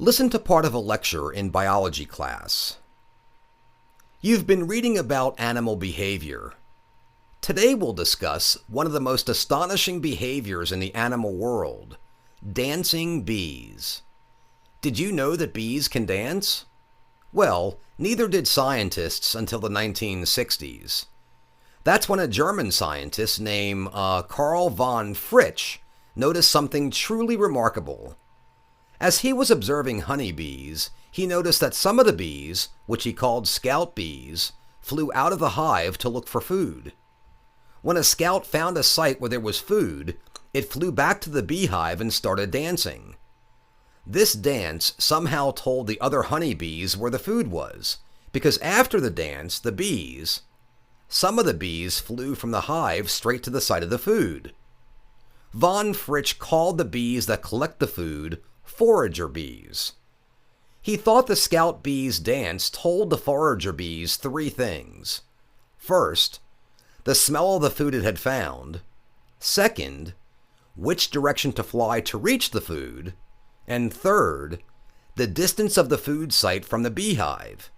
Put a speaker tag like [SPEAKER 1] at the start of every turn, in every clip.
[SPEAKER 1] Listen to part of a lecture in biology class. You've been reading about animal behavior. Today we'll discuss one of the most astonishing behaviors in the animal world, dancing bees. Did you know that bees can dance? Well, neither did scientists until the 1960s. That's when a German scientist named Karl von Fritsch noticed something truly remarkable. As he was observing honeybees, he noticed that some of the bees, which he called scout bees, flew out of the hive to look for food. When a scout found a site where there was food, it flew back to the beehive and started dancing. This dance somehow told the other honeybees where the food was, because after the dance, some of the bees flew from the hive straight to the site of the food. Von Fritsch called the bees that collect the food forager bees. He thought the scout bees' dance told the forager bees three things. First, the smell of the food it had found. Second, which direction to fly to reach the food. And third, the distance of the food site from the beehive.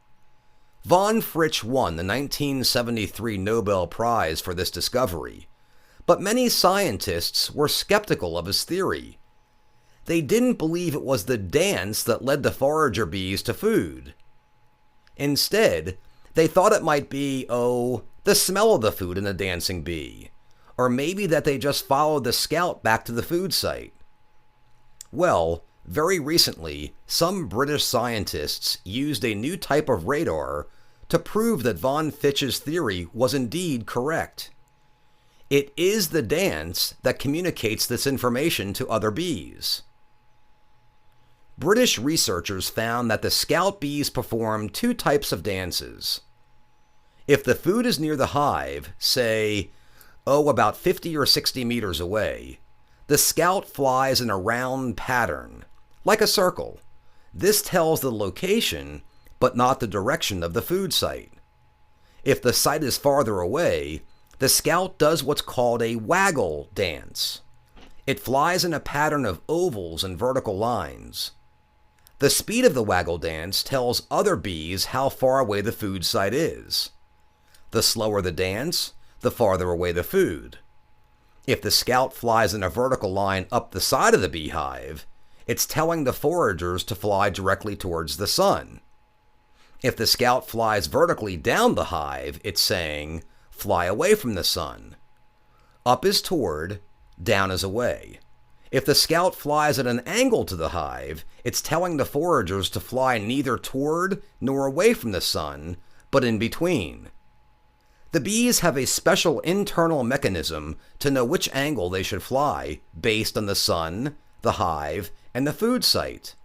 [SPEAKER 1] Von Fritsch won the 1973 Nobel Prize for this discovery, but many scientists were skeptical of his theory. They didn't believe it was the dance that led the forager bees to food. Instead, they thought it might be, the smell of the food in the dancing bee, or maybe that they just followed the scout back to the food site. Well, very recently, some British scientists used a new type of radar to prove that von Fritsch's theory was indeed correct. It is the dance that communicates this information to other bees. British researchers found that the scout bees perform two types of dances. If the food is near the hive, say, about 50 or 60 meters away, the scout flies in a round pattern, like a circle. This tells the location, but not the direction of the food site. If the site is farther away, the scout does what's called a waggle dance. It flies in a pattern of ovals and vertical lines. The speed of the waggle dance tells other bees how far away the food site is. The slower the dance, the farther away the food. If the scout flies in a vertical line up the side of the beehive, it's telling the foragers to fly directly towards the sun. If the scout flies vertically down the hive, it's saying, fly away from the sun. Up is toward, down is away. If the scout flies at an angle to the hive, it's telling the foragers to fly neither toward nor away from the sun, but in between. The bees have a special internal mechanism to know which angle they should fly based on the sun, the hive, and the food site.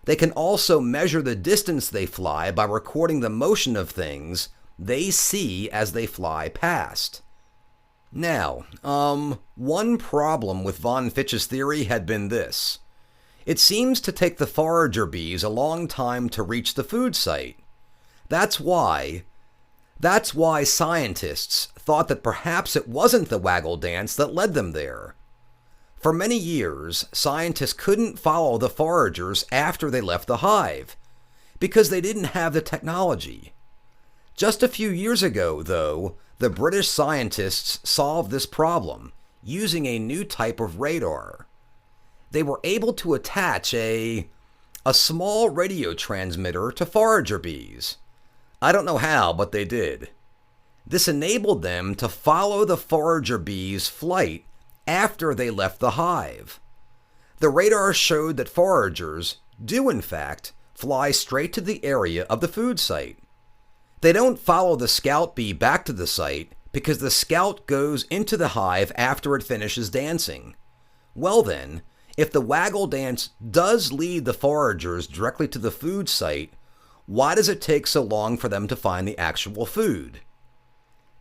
[SPEAKER 1] They can also measure the distance they fly by recording the motion of things they see as they fly past. Now, one problem with von Fritsch's theory had been this. It seems to take the forager bees a long time to reach the food site. That's why scientists thought that perhaps it wasn't the waggle dance that led them there. For many years, scientists couldn't follow the foragers after they left the hive, because they didn't have the technology. Just a few years ago, though, the British scientists solved this problem using a new type of radar. They were able to attach a small radio transmitter to forager bees. I don't know how, but they did. This enabled them to follow the forager bees' flight after they left the hive. The radar showed that foragers do, in fact, fly straight to the area of the food site. They don't follow the scout bee back to the site because the scout goes into the hive after it finishes dancing. Well then, if the waggle dance does lead the foragers directly to the food site, why does it take so long for them to find the actual food?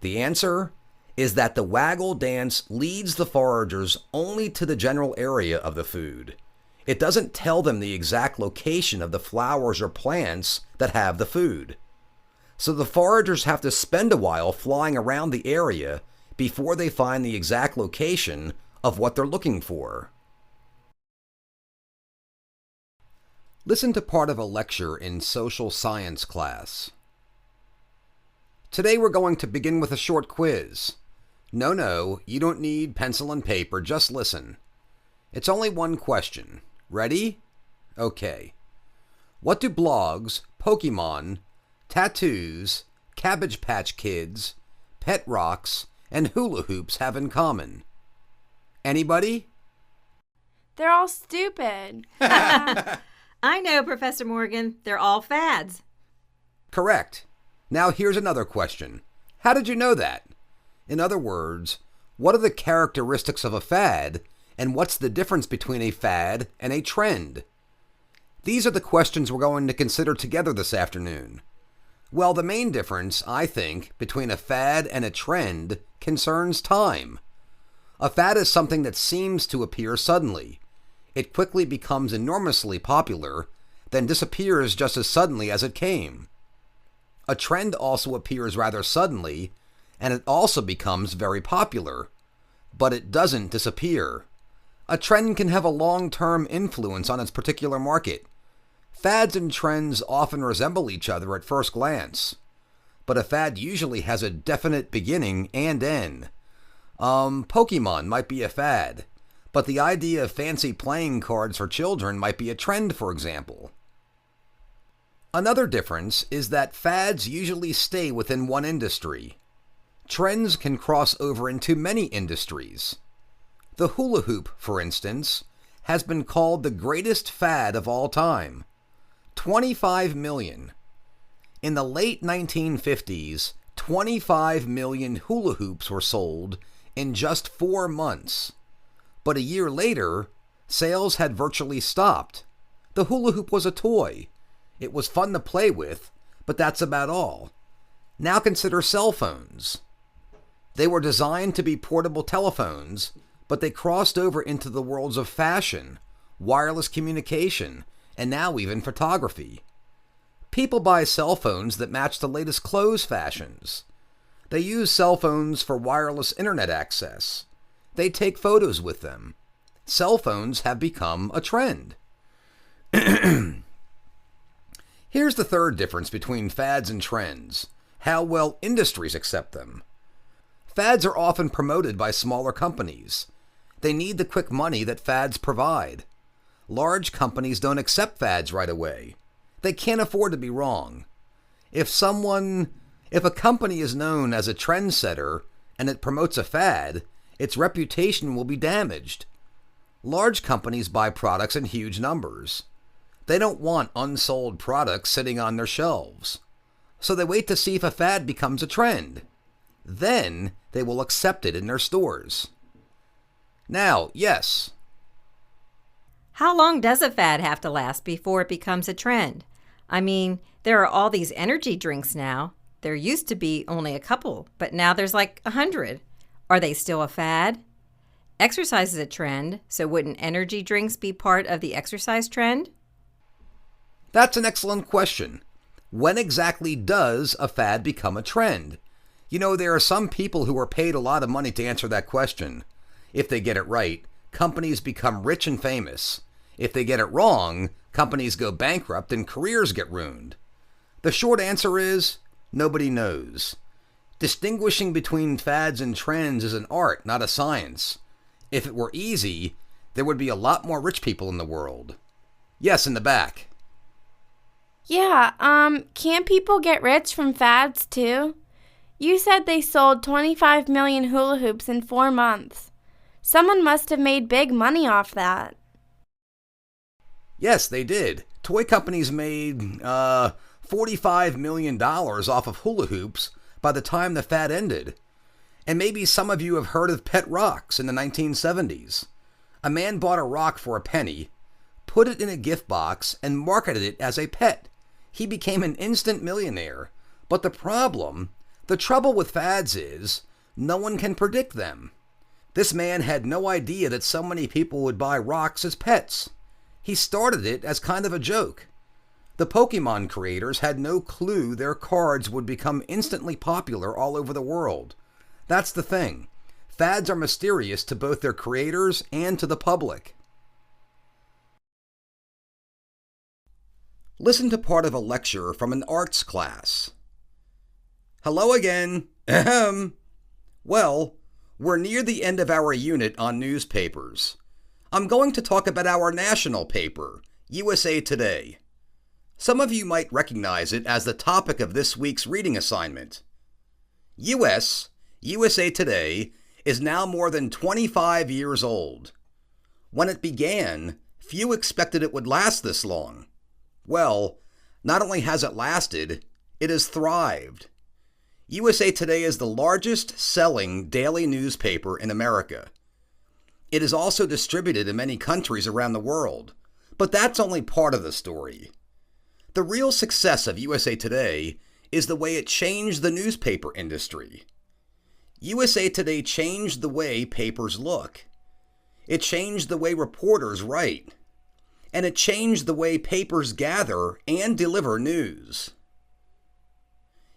[SPEAKER 1] The answer is that the waggle dance leads the foragers only to the general area of the food. It doesn't tell them the exact location of the flowers or plants that have the food. So the foragers have to spend a while flying around the area before they find the exact location of what they're looking for. Listen to part of a lecture in social science class. Today we're going to begin with a short quiz. No, you don't need pencil and paper, just listen. It's only one question. Ready? Okay. What do blogs, Pokemon, tattoos, Cabbage Patch Kids, pet rocks, and hula hoops have in common? Anybody?
[SPEAKER 2] They're all stupid.
[SPEAKER 3] I know, Professor Morgan. They're all fads.
[SPEAKER 1] Correct. Now here's another question. How did you know that? In other words, what are the characteristics of a fad, and what's the difference between a fad and a trend? These are the questions we're going to consider together this afternoon. Well, the main difference, I think, between a fad and a trend concerns time. A fad is something that seems to appear suddenly. It quickly becomes enormously popular, then disappears just as suddenly as it came. A trend also appears rather suddenly, and it also becomes very popular, but it doesn't disappear. A trend can have a long-term influence on its particular market. Fads and trends often resemble each other at first glance, but a fad usually has a definite beginning and end. Pokemon might be a fad, but the idea of fancy playing cards for children might be a trend, for example. Another difference is that fads usually stay within one industry. Trends can cross over into many industries. The hula hoop, for instance, has been called the greatest fad of all time. 25 million. In the late 1950s, 25 million hula hoops were sold in just 4 months. But a year later, sales had virtually stopped. The hula hoop was a toy. It was fun to play with, but that's about all. Now consider cell phones. They were designed to be portable telephones, but they crossed over into the worlds of fashion, wireless communication, and now even photography. People buy cell phones that match the latest clothes fashions. They use cell phones for wireless internet access. They take photos with them. Cell phones have become a trend. Here's the third difference between fads and trends: how well industries accept them. Fads are often promoted by smaller companies. They need the quick money that fads provide. Large companies don't accept fads right away. They can't afford to be wrong. If a company is known as a trendsetter and it promotes a fad, its reputation will be damaged. Large companies buy products in huge numbers. They don't want unsold products sitting on their shelves. So they wait to see if a fad becomes a trend. Then they will accept it in their stores. Now, yes.
[SPEAKER 3] How long does a fad have to last before it becomes a trend? I mean, there are all these energy drinks now. There used to be only a couple, but now there's like 100. Are they still a fad? Exercise is a trend, so wouldn't energy drinks be part of the exercise trend?
[SPEAKER 1] That's an excellent question. When exactly does a fad become a trend? You know, there are some people who are paid a lot of money to answer that question. If they get it right, companies become rich and famous. If they get it wrong, companies go bankrupt and careers get ruined. The short answer is, nobody knows. Distinguishing between fads and trends is an art, not a science. If it were easy, there would be a lot more rich people in the world. Yes, in the back.
[SPEAKER 2] Yeah, can't people get rich from fads too? You said they sold 25 million hula hoops in 4 months. Someone must have made big money off that.
[SPEAKER 1] Yes, they did. Toy companies made $45 million off of hula hoops by the time the fad ended. And maybe some of you have heard of pet rocks in the 1970s. A man bought a rock for a penny, put it in a gift box, and marketed it as a pet. He became an instant millionaire. But the trouble with fads is, no one can predict them. This man had no idea that so many people would buy rocks as pets. He started it as kind of a joke. The Pokemon creators had no clue their cards would become instantly popular all over the world. That's the thing. Fads are mysterious to both their creators and to the public. Listen to part of a lecture from an arts class. Hello again. Ahem. Well, we're near the end of our unit on newspapers. I'm going to talk about our national paper, USA Today. Some of you might recognize it as the topic of this week's reading assignment. USA Today, is now more than 25 years old. When it began, few expected it would last this long. Well, not only has it lasted, it has thrived. USA Today is the largest selling daily newspaper in America. It is also distributed in many countries around the world, but that's only part of the story. The real success of USA Today is the way it changed the newspaper industry. USA Today changed the way papers look. It changed the way reporters write. And it changed the way papers gather and deliver news.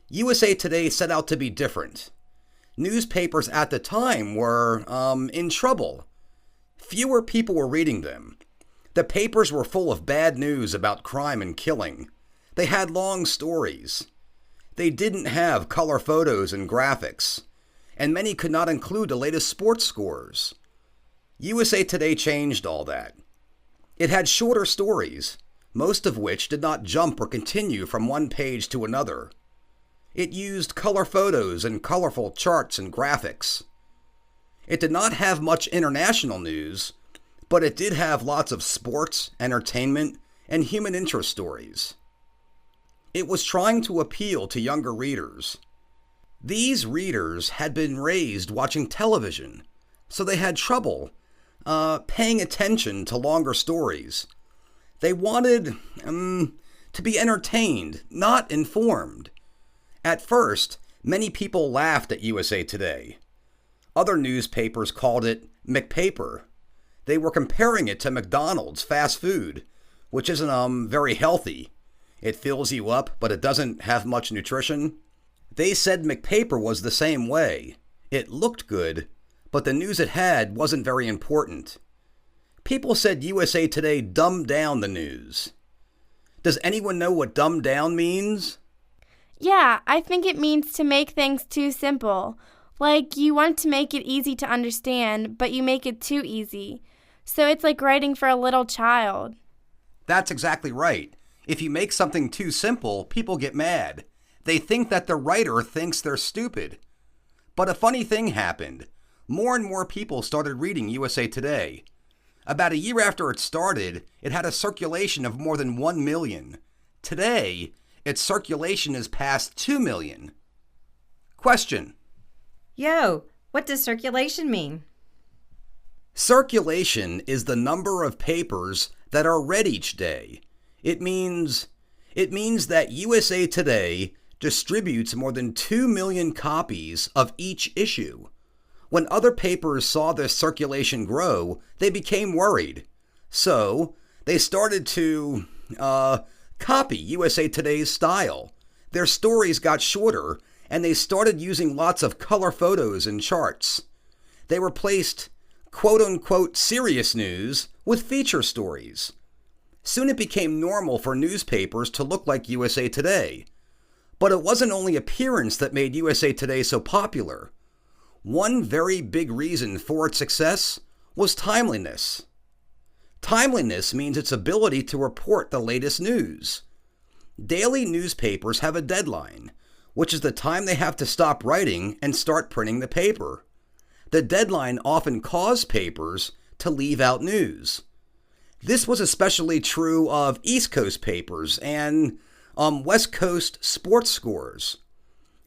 [SPEAKER 1] USA Today set out to be different. Newspapers at the time were, in trouble. Fewer people were reading them. The papers were full of bad news about crime and killing. They had long stories. They didn't have color photos and graphics, and many could not include the latest sports scores. USA Today changed all that. It had shorter stories, most of which did not jump or continue from one page to another. It used color photos and colorful charts and graphics. It did not have much international news, but it did have lots of sports, entertainment, and human interest stories. It was trying to appeal to younger readers. These readers had been raised watching television, so they had trouble paying attention to longer stories. They wanted to be entertained, not informed. At first, many people laughed at USA Today. Other newspapers called it McPaper. They were comparing it to McDonald's fast food, which isn't very healthy. It fills you up, but it doesn't have much nutrition. They said McPaper was the same way. It looked good, but the news it had wasn't very important. People said USA Today dumbed down the news. Does anyone know what dumbed down means?
[SPEAKER 2] Yeah, I think it means to make things too simple. Like you want to make it easy to understand, but you make it too easy. So it's like writing for a little child.
[SPEAKER 1] That's exactly right. If you make something too simple, people get mad. They think that the writer thinks they're stupid. But a funny thing happened. More and more people started reading USA Today. About a year after it started, it had a circulation of more than 1 million. Today, its circulation is past 2 million. Question.
[SPEAKER 3] Yo, what does circulation mean?
[SPEAKER 1] Circulation is the number of papers that are read each day. It means that USA Today distributes more than 2 million copies of each issue. When other papers saw this circulation grow, they became worried. So, they started to copy USA Today's style. Their stories got shorter, and they started using lots of color photos and charts. They replaced quote-unquote serious news with feature stories. Soon it became normal for newspapers to look like USA Today. But it wasn't only appearance that made USA Today so popular. One very big reason for its success was timeliness. Timeliness means its ability to report the latest news. Daily newspapers have a deadline, which is the time they have to stop writing and start printing the paper. The deadline often caused papers to leave out news. This was especially true of East Coast papers and West Coast sports scores.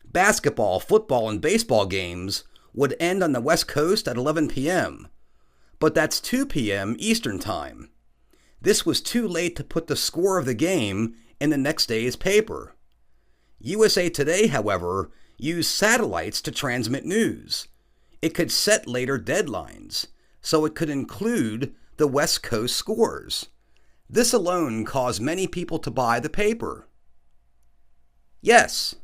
[SPEAKER 1] Basketball, football, and baseball games would end on the West Coast at 11 p.m., but that's 2 p.m. Eastern Time. This was too late to put the score of the game in the next day's paper. USA Today, however, used satellites to transmit news. It could set later deadlines, so it could include the West Coast scores. This alone caused many people to buy the paper. Yes.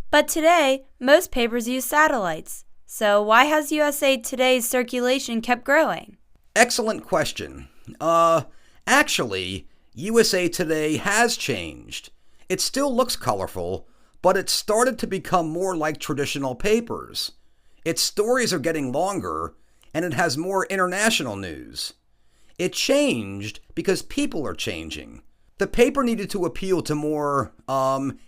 [SPEAKER 4] But today, most papers use satellites. So why has USA Today's circulation kept growing?
[SPEAKER 1] Excellent question. Actually, USA Today has changed. It still looks colorful, but it's started to become more like traditional papers. Its stories are getting longer, and it has more international news. It changed because people are changing. The paper needed to appeal to more,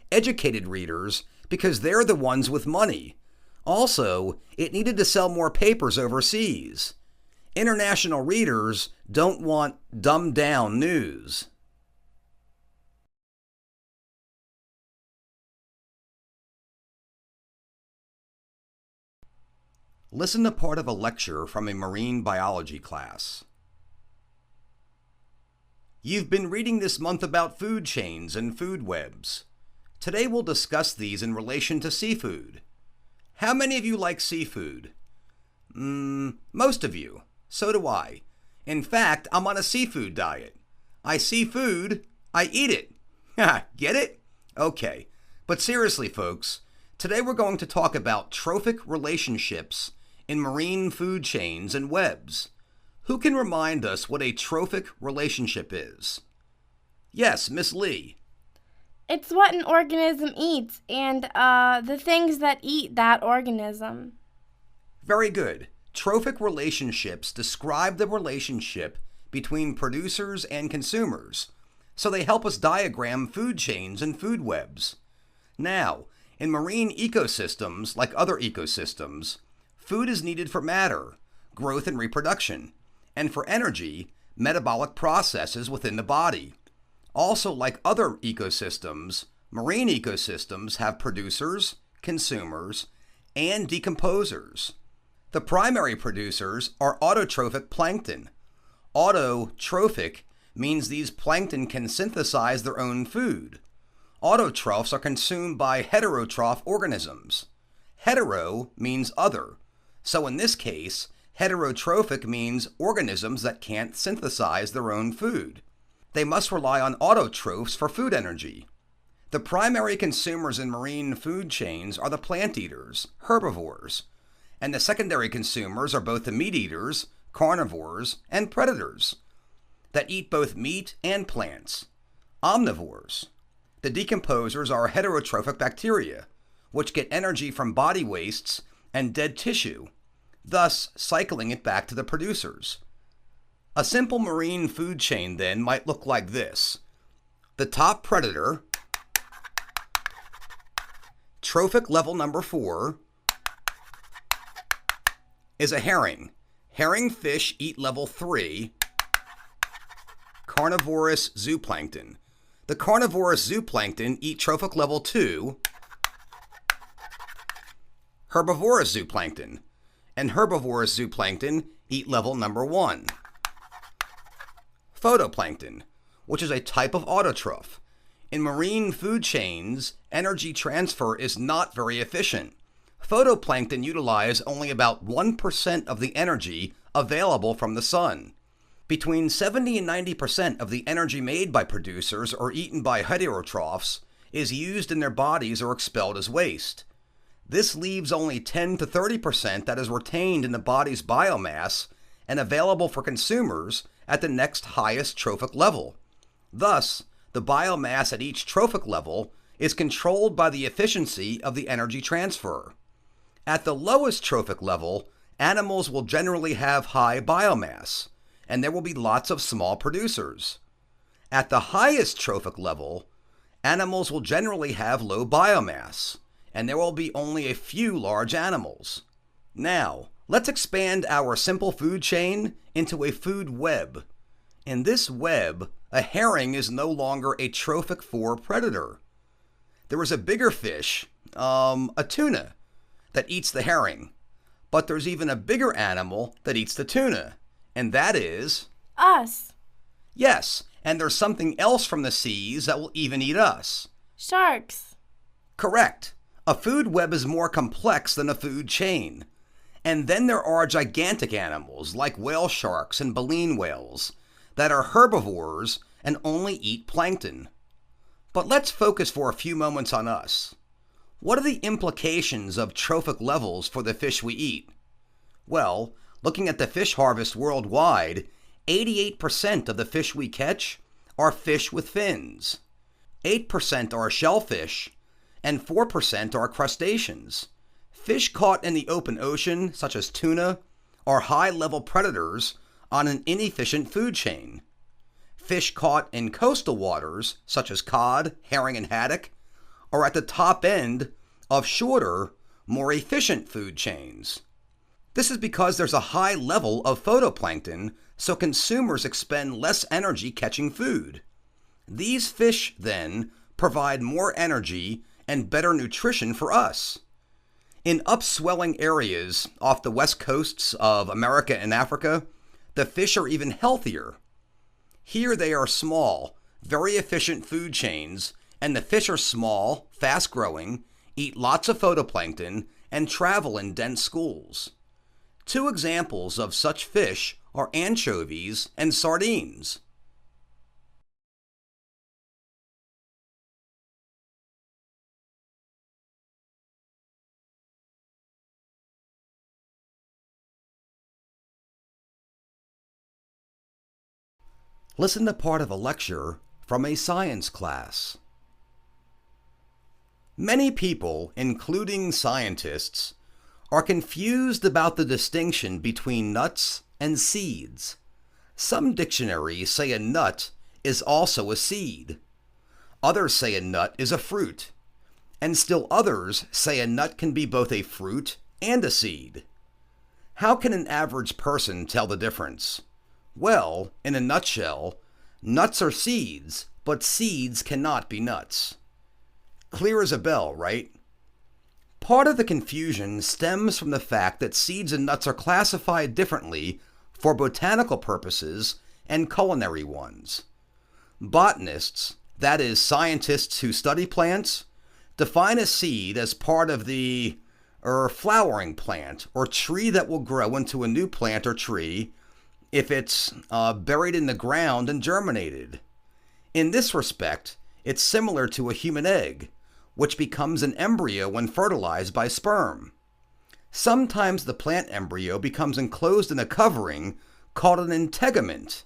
[SPEAKER 1] educated readers because they're the ones with money. Also, it needed to sell more papers overseas. International readers don't want dumbed down news. Listen to part of a lecture from a marine biology class. You've been reading this month about food chains and food webs. Today we'll discuss these in relation to seafood. How many of you like seafood? Most of you. So do I. In fact, I'm on a seafood diet. I see food, I eat it. Get it? Okay. But seriously, folks, today we're going to talk about trophic relationships in marine food chains and webs. Who can remind us what a trophic relationship is? Yes, Miss Lee.
[SPEAKER 2] It's what an organism eats and the things that eat that organism.
[SPEAKER 1] Very good. Trophic relationships describe the relationship between producers and consumers, so they help us diagram food chains and food webs. Now, in marine ecosystems, like other ecosystems, food is needed for matter, growth and reproduction, and for energy, metabolic processes within the body. Also, like other ecosystems, marine ecosystems have producers, consumers, and decomposers. The primary producers are autotrophic plankton. Autotrophic means these plankton can synthesize their own food. Autotrophs are consumed by heterotroph organisms. Hetero means other. So in this case, heterotrophic means organisms that can't synthesize their own food. They must rely on autotrophs for food energy. The primary consumers in marine food chains are the plant eaters, herbivores, and the secondary consumers are both the meat eaters, carnivores, and predators that eat both meat and plants, omnivores. The decomposers are heterotrophic bacteria, which get energy from body wastes and dead tissue, thus cycling it back to the producers. A simple marine food chain then might look like this. The top predator, trophic level number 4, is a herring. Herring fish eat level 3, carnivorous zooplankton. The carnivorous zooplankton eat trophic level 2, herbivorous zooplankton, and herbivorous zooplankton eat level number 1. Photoplankton, which is a type of autotroph. In marine food chains, energy transfer is not very efficient. Photoplankton utilize only about 1% of the energy available from the sun. Between 70 and 90% of the energy made by producers or eaten by heterotrophs is used in their bodies or expelled as waste. This leaves only 10 to 30% that is retained in the body's biomass and available for consumers at the next highest trophic level. Thus, the biomass at each trophic level is controlled by the efficiency of the energy transfer. At the lowest trophic level, animals will generally have high biomass, and there will be lots of small producers. At the highest trophic level, animals will generally have low biomass, and there will be only a few large animals. Now, let's expand our simple food chain into a food web. In this web, a herring is no longer a trophic 4 predator. There is a bigger fish, a tuna, that eats the herring. But there's even a bigger animal that eats the tuna, and that is...
[SPEAKER 2] Us.
[SPEAKER 1] Yes, and there's something else from the seas that will even eat us.
[SPEAKER 2] Sharks.
[SPEAKER 1] Correct. A food web is more complex than a food chain. And then there are gigantic animals like whale sharks and baleen whales that are herbivores and only eat plankton. But let's focus for a few moments on us. What are the implications of trophic levels for the fish we eat? Well, looking at the fish harvest worldwide, 88% of the fish we catch are fish with fins. 8% are shellfish, and 4% are crustaceans. Fish caught in the open ocean, such as tuna, are high-level predators on an inefficient food chain. Fish caught in coastal waters, such as cod, herring, and haddock, are at the top end of shorter, more efficient food chains. This is because there's a high level of phytoplankton, so consumers expend less energy catching food. These fish, then, provide more energy and better nutrition for us. In upswelling areas off the west coasts of America and Africa, the fish are even healthier. Here they are small, very efficient food chains, and the fish are small, fast-growing, eat lots of phytoplankton, and travel in dense schools. Two examples of such fish are anchovies and sardines. Listen to part of a lecture from a science class. Many people, including scientists, are confused about the distinction between nuts and seeds. Some dictionaries say a nut is also a seed. Others say a nut is a fruit. And still others say a nut can be both a fruit and a seed. How can an average person tell the difference? Well, in a nutshell, nuts are seeds, but seeds cannot be nuts. Clear as a bell, right? Part of the confusion stems from the fact that seeds and nuts are classified differently for botanical purposes and culinary ones. Botanists, that is, scientists who study plants, define a seed as part of the flowering plant or tree that will grow into a new plant or tree if it's buried in the ground and germinated. In this respect, it's similar to a human egg, which becomes an embryo when fertilized by sperm. Sometimes the plant embryo becomes enclosed in a covering called an integument.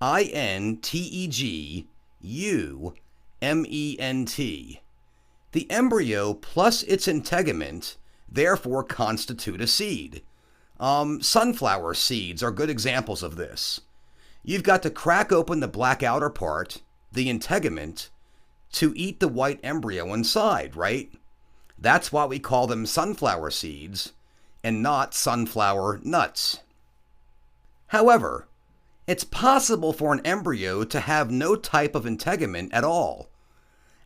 [SPEAKER 1] integument. The embryo plus its integument therefore constitute a seed. Sunflower seeds are good examples of this. You've got to crack open the black outer part, the integument, to eat the white embryo inside, right? That's why we call them sunflower seeds and not sunflower nuts. However, it's possible for an embryo to have no type of integument at all.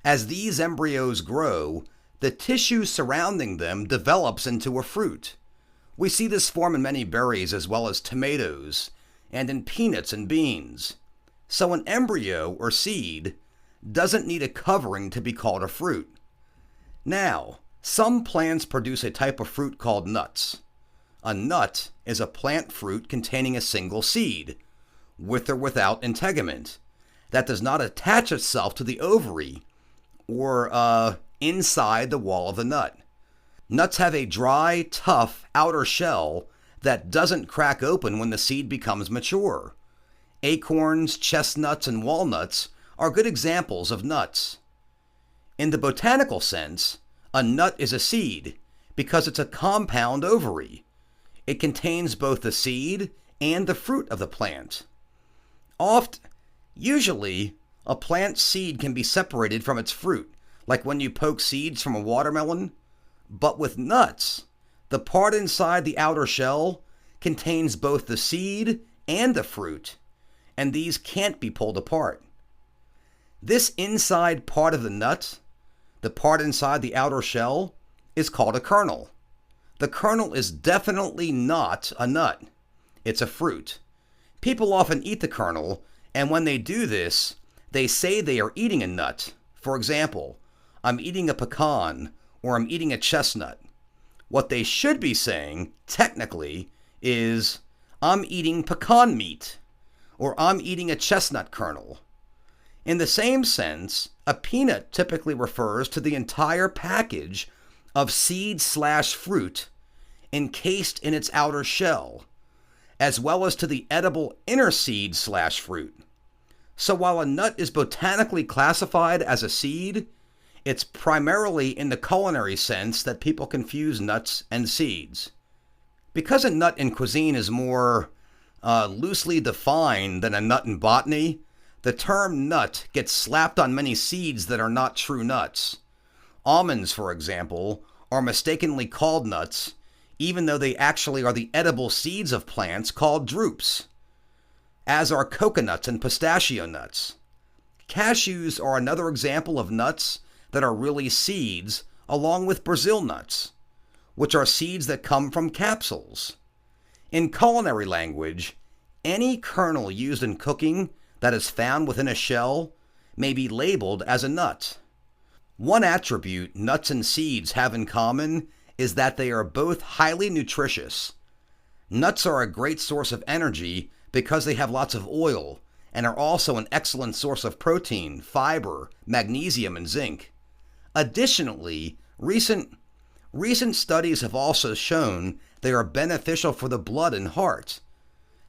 [SPEAKER 1] As these embryos grow, the tissue surrounding them develops into a fruit. We see this form in many berries as well as tomatoes, and in peanuts and beans. So an embryo or seed doesn't need a covering to be called a fruit. Now, some plants produce a type of fruit called nuts. A nut is a plant fruit containing a single seed, with or without integument, that does not attach itself to the ovary or inside the wall of the nut. Nuts have a dry, tough outer shell that doesn't crack open when the seed becomes mature. Acorns, chestnuts, and walnuts are good examples of nuts. In the botanical sense, a nut is a seed because it's a compound ovary. It contains both the seed and the fruit of the plant. Usually, a plant seed can be separated from its fruit, like when you poke seeds from a watermelon. But with nuts, the part inside the outer shell contains both the seed and the fruit, and these can't be pulled apart. This inside part of the nut, the part inside the outer shell, is called a kernel. The kernel is definitely not a nut. It's a fruit. People often eat the kernel, and when they do this, they say they are eating a nut. For example, I'm eating a pecan, or I'm eating a chestnut. What they should be saying, technically, is I'm eating pecan meat, or I'm eating a chestnut kernel. In the same sense, a peanut typically refers to the entire package of seed/fruit encased in its outer shell, as well as to the edible inner seed/fruit. So while a nut is botanically classified as a seed, it's primarily in the culinary sense that people confuse nuts and seeds. Because a nut in cuisine is more loosely defined than a nut in botany, the term nut gets slapped on many seeds that are not true nuts. Almonds, for example, are mistakenly called nuts, even though they actually are the edible seeds of plants called drupes, as are coconuts and pistachio nuts. Cashews are another example of nuts that are really seeds, along with Brazil nuts, which are seeds that come from capsules. In culinary language, any kernel used in cooking that is found within a shell may be labeled as a nut. One attribute nuts and seeds have in common is that they are both highly nutritious. Nuts are a great source of energy because they have lots of oil and are also an excellent source of protein, fiber, magnesium, and zinc. Additionally, recent studies have also shown they are beneficial for the blood and heart.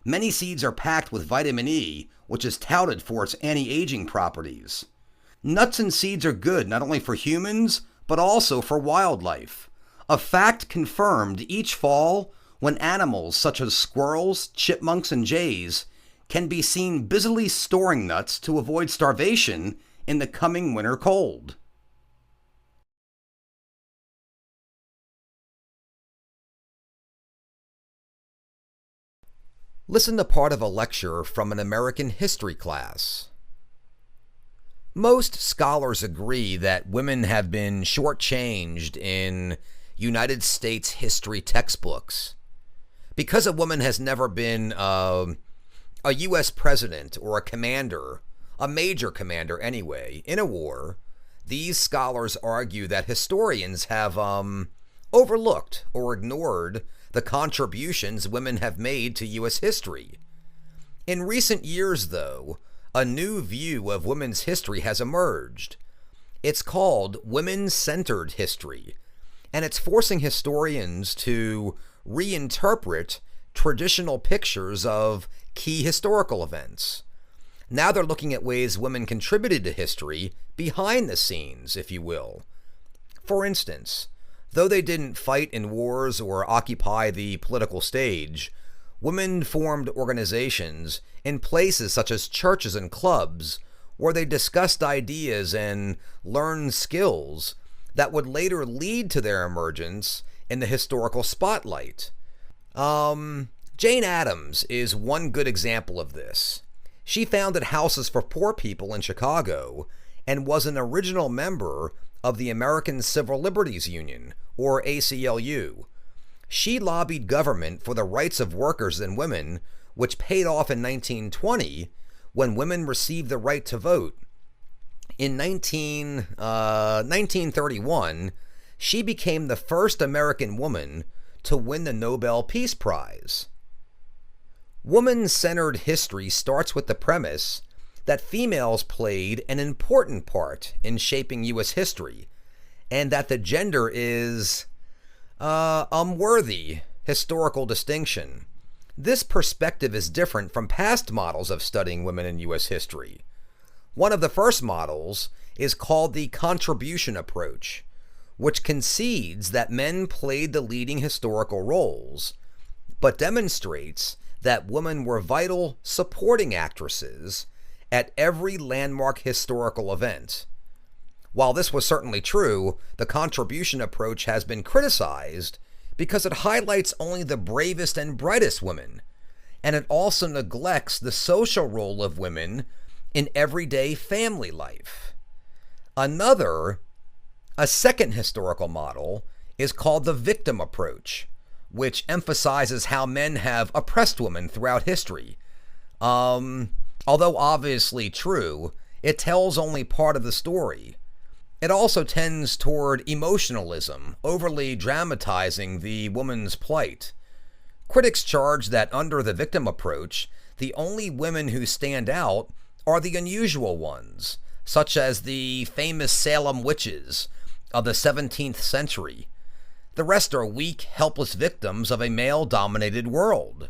[SPEAKER 1] Many seeds are packed with vitamin E, which is touted for its anti-aging properties. Nuts and seeds are good not only for humans, but also for wildlife. A fact confirmed each fall when animals such as squirrels, chipmunks, and jays can be seen busily storing nuts to avoid starvation in the coming winter cold. Listen to part of a lecture from an American history class. Most scholars agree that women have been shortchanged in United States history textbooks. Because a woman has never been a U.S. president or a commander, a major commander anyway, in a war, these scholars argue that historians have overlooked or ignored the contributions women have made to U.S. history. In recent years, though, a new view of women's history has emerged. It's called women-centered history, and it's forcing historians to reinterpret traditional pictures of key historical events. Now they're looking at ways women contributed to history behind the scenes, if you will. For instance, though they didn't fight in wars or occupy the political stage, women formed organizations in places such as churches and clubs where they discussed ideas and learned skills that would later lead to their emergence in the historical spotlight. Jane Addams is one good example of this. She founded houses for poor people in Chicago and was an original member of the American Civil Liberties Union, or ACLU. She lobbied government for the rights of workers and women, which paid off in 1920 when women received the right to vote. In 1931, she became the first American woman to win the Nobel Peace Prize. Woman-centered history starts with the premise that females played an important part in shaping U.S. history, and that the gender is unworthy historical distinction. This perspective is different from past models of studying women in U.S. history. One of the first models is called the contribution approach, which concedes that men played the leading historical roles, but demonstrates that women were vital supporting actresses at every landmark historical event. While this was certainly true, the contribution approach has been criticized because it highlights only the bravest and brightest women, and it also neglects the social role of women in everyday family life. A second historical model is called the victim approach, which emphasizes how men have oppressed women throughout history. Although obviously true, it tells only part of the story. It also tends toward emotionalism, overly dramatizing the woman's plight. Critics charge that under the victim approach, the only women who stand out are the unusual ones, such as the famous Salem witches of the 17th century. The rest are weak, helpless victims of a male-dominated world.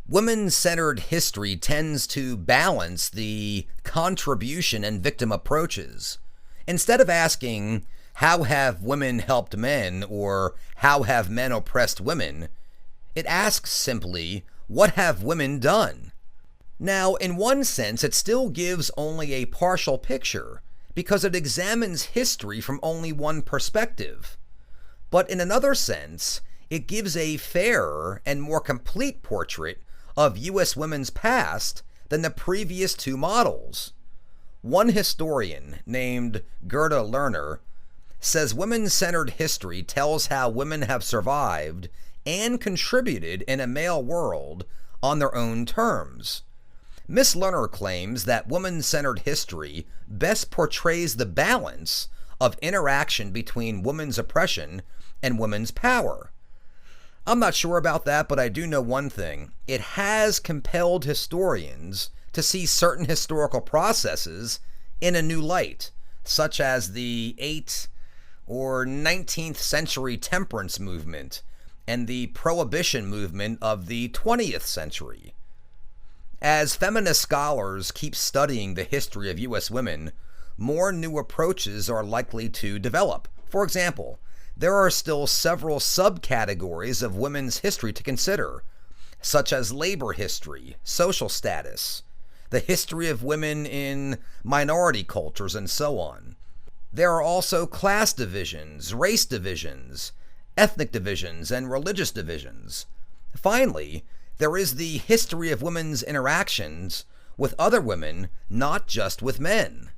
[SPEAKER 1] Women-centered history tends to balance the contribution and victim approaches. Instead of asking, how have women helped men, or how have men oppressed women, it asks simply, what have women done? Now, in one sense, it still gives only a partial picture, because it examines history from only one perspective. But in another sense, it gives a fairer and more complete portrait of U.S. women's past than the previous two models. One historian, named Gerda Lerner, says women-centered history tells how women have survived and contributed in a male world on their own terms. Miss Lerner claims that woman-centered history best portrays the balance of interaction between women's oppression and women's power. I'm not sure about that, but I do know one thing. It has compelled historians to see certain historical processes in a new light, such as the 8th or 19th century temperance movement and the prohibition movement of the 20th century. As feminist scholars keep studying the history of U.S. women, more new approaches are likely to develop. For example, there are still several subcategories of women's history to consider, such as labor history, social status, the history of women in minority cultures, and so on. There are also class divisions, race divisions, ethnic divisions, and religious divisions. Finally, there is the history of women's interactions with other women, not just with men.